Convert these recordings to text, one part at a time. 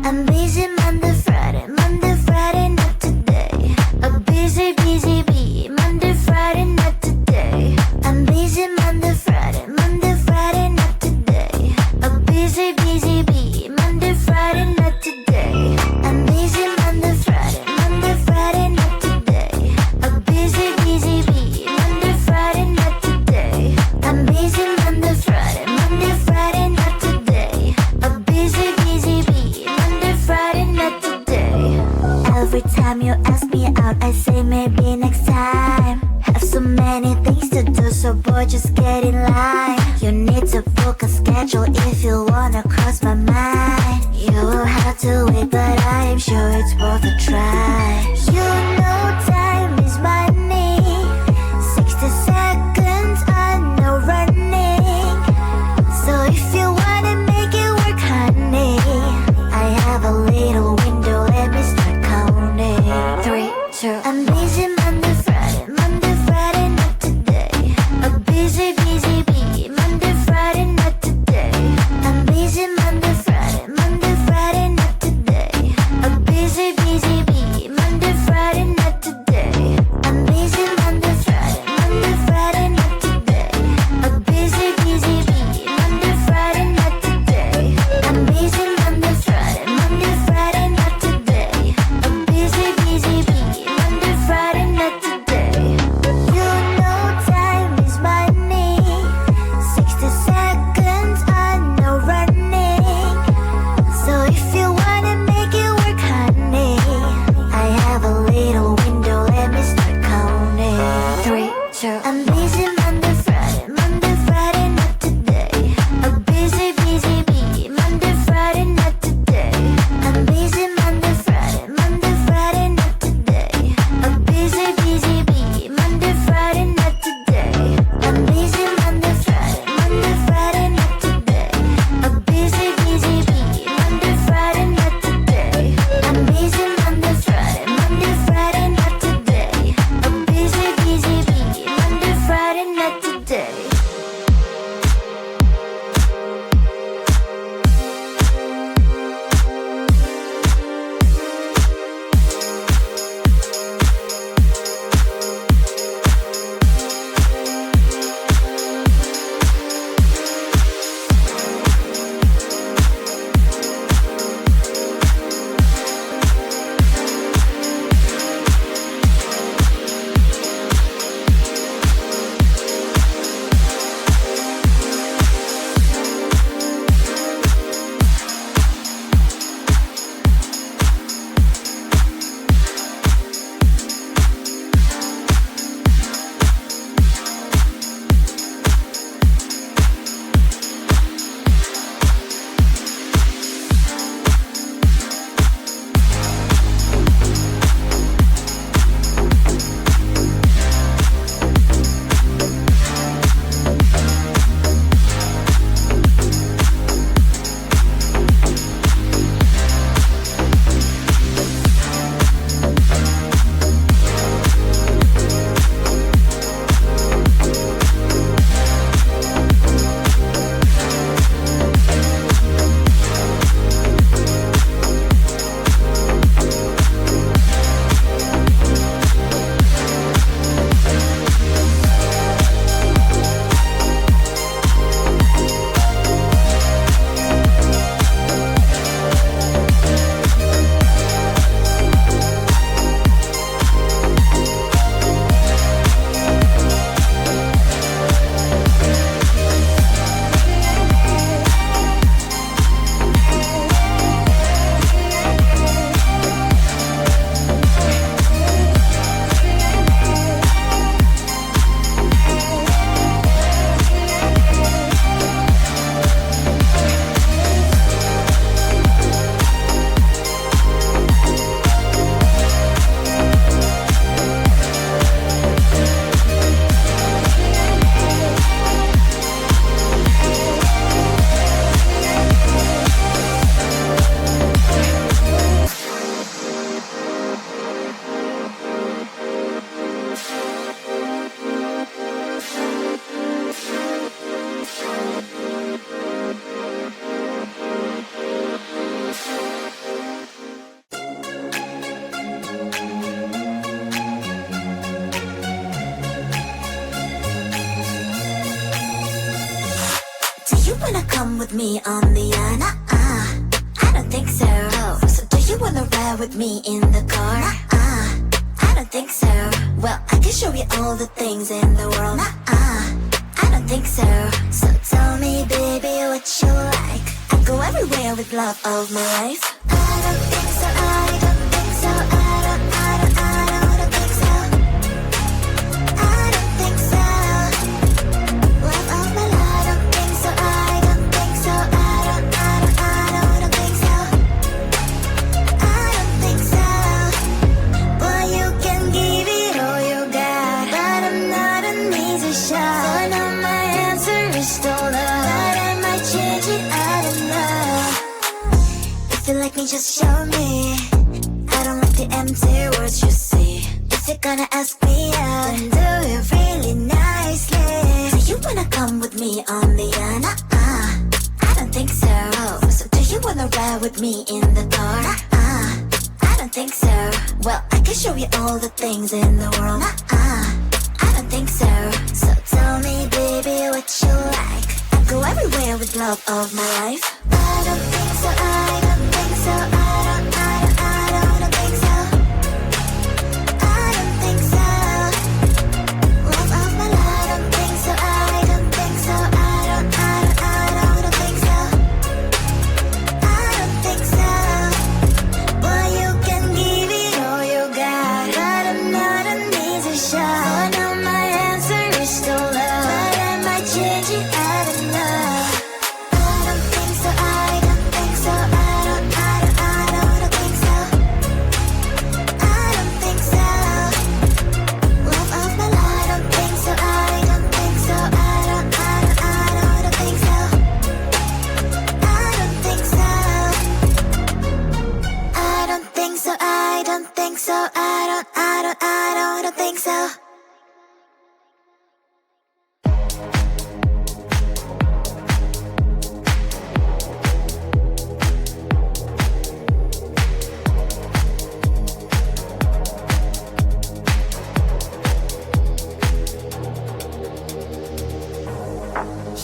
I'm busy Monday, Friday, not today. A busy bee, Monday, Friday, not today. I'm busy Monday, Friday, not today. A busy bee, Monday, Friday, not today. I'm busy Monday, Friday, not today. A busy bee, Monday, Friday, not today. I'm busy Monday, Friday, not today. A busy bee, Monday, Friday, not today. Every time you ask me out, I say maybe next time. Have so many things to do, so boy, just get in line. You need to book a schedule if you wanna cross my mind. You will have to wait, but I am sure it's worth a try. You know time is money. 60 seconds, I know running. So if you wanna make it work, honey, I have a little window, let me start counting. 3, 2, I'm busy Monday, Friday, not today. A busy bee, Monday, Friday, not today. I'm busy Monday, Friday, not today. A busy bee, Monday, Friday. me on the I don't think so. So do you wanna ride with me in the car? I don't think so. Well, I can show you all the things in the world. I don't think so. So tell me, baby, what you like. I go everywhere with love of my life. I don't think so. I don't think so. I don't think so. I don't think so. Love of my life. I don't think so. I don't think so. I don't think so. I don't think so. Boy, you can give it all you got, but I'm not an easy shot. So I know my answer is still love, but I might change it. I don't know. If you like me, just show me. I don't like the empty words you see. If you're gonna ask me out, then do it really nicely. Do you wanna come with me on the I don't think so. So do you wanna ride with me in the car? I don't think so. Well, I can show you all the things in the world. I don't think so. So tell me, baby, what you like. I go everywhere with love of my life. I don't think so. I don't think so. I don't think so. I don't think so. Love of my life. I don't think so. I don't think so. I don't think so. I don't think so. Boy, you can give it all you got, but I'm not an easy shot. So I know my answer is still love, but I might change it. I don't know. I don't think so. I don't think so. I don't think so. I don't think so. Love of my life. I don't think so. I don't think so. I don't think so. I don't think so. I don't think so. I don't think so. I don't think so.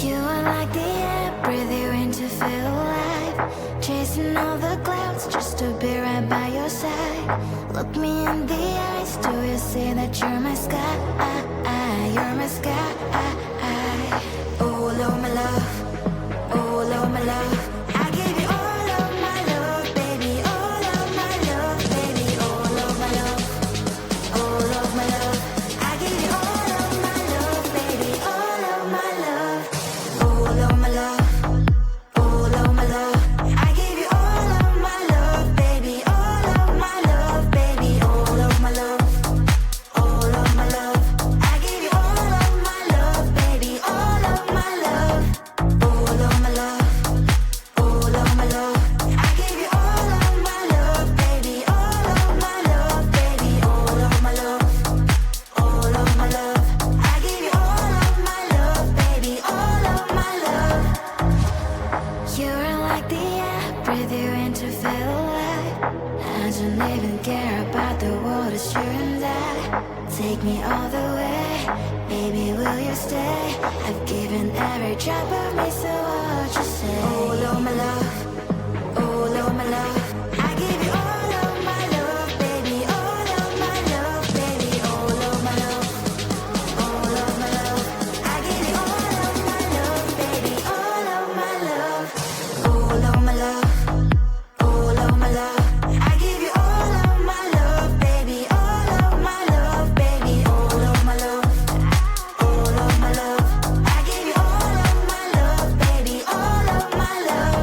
You are like the air, breathe you in to feel alive. Chasing all the clouds just to be right by your side. Look me in the eyes, do you see that you're my sky? You're my sky. Oh, Lord, my love. Oh, Lord, my love. I give you all of my love, baby. All of my love, baby. All of my love. All of my love. I give you all of my love, baby. All of my love. All of my love. All of my love. I give you all of my love, baby. All of my love, baby. All of my love. All of my love. I give you all of my love, baby. All of my love. All of my love. All of my love. I give you all of my love, baby. All of my love, baby. All of my love. All of my love. I give you all of my love, baby. All of my love. You're like the air, breathe you in to feel alive. I don't even care about the world, it's you and I. Take me all the way, baby, will you stay? I've given every drop of me, so what you say? Oh, Lord, my love. Oh, Lord, my love. I give you all of my love, baby. All of my love, baby. All of my love. All of my love. I give you all of my love, baby. All of my love. All of my love. All of my love. I give you all of my love, baby. All of my love, baby. All of my love. All of my love. I give you all of my love, baby. All of my love.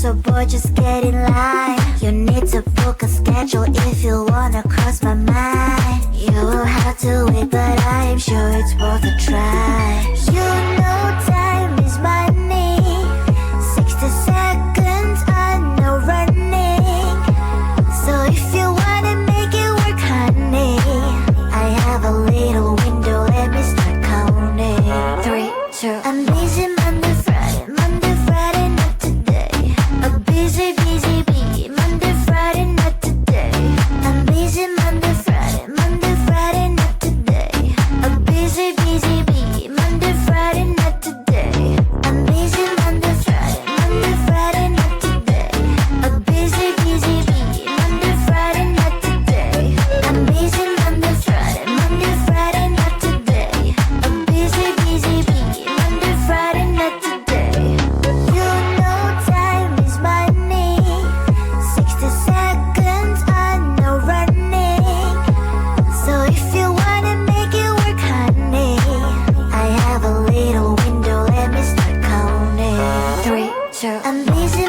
so bored, just get in line. You need to book a schedule if you wanna cross my mind. You will have to wait, but I'm sure it's worth a try. You know time is money. 60 seconds, I know running. So if you wanna make it work, honey, I have a little window, let me start counting. 3, 2, I'm busy Monday, Friday, not today. A busy bee, Monday, Friday, not today. I'm busy Monday, Friday, not today. A busy bee, Monday, Friday, not today. I'm busy Monday, Friday, not today. A busy bee, Monday, Friday, not today. I'm busy Monday, Friday, not today. A busy bee, Monday, Friday, not today. You know time is money. 60 seconds, I know running. So if you wanna make it work, honey, I have a little window, let me start counting. 3, 2, I'm busy